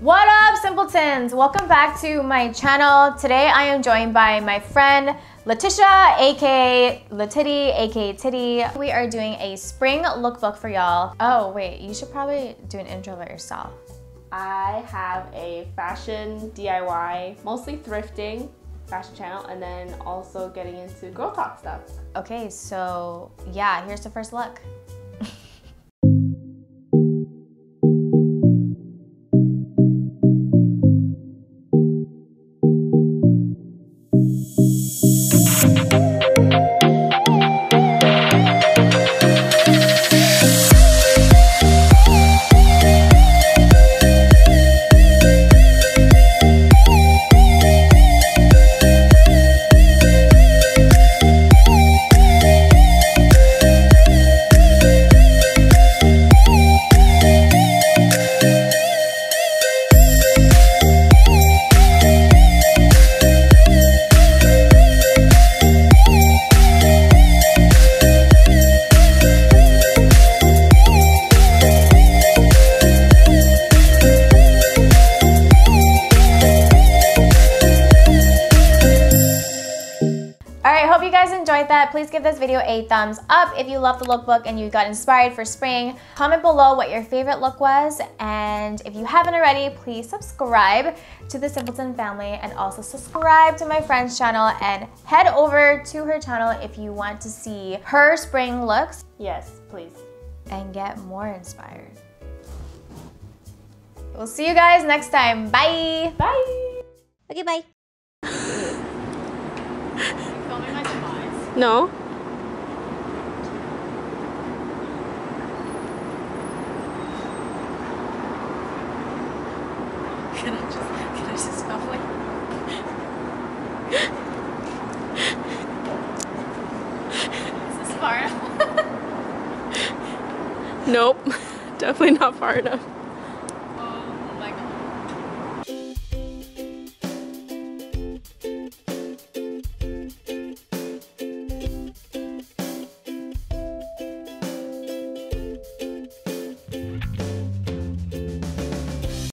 What up, simpletons? Welcome back to my channel. Today I am joined by my friend Letitia, aka Latitty, aka Titty. We are doing a spring lookbook for y'all. Oh wait, you should probably do an intro about yourself. I have a fashion DIY, mostly thrifting fashion channel, and then also getting into girl talk stuff. Okay, so yeah, here's the first look. Hope you guys enjoyed that. Please give this video a thumbs up if you love the lookbook and you got inspired for spring. Comment below what your favorite look was, and if you haven't already, please subscribe to the Simpleton family and also subscribe to my friend's channel and head over to her channel if you want to see her spring looks. Yes, please. And get more inspired. We'll see you guys next time. Bye. Bye. Okay, bye. No. Can I just film it? Is this far enough? Nope. Definitely not far enough.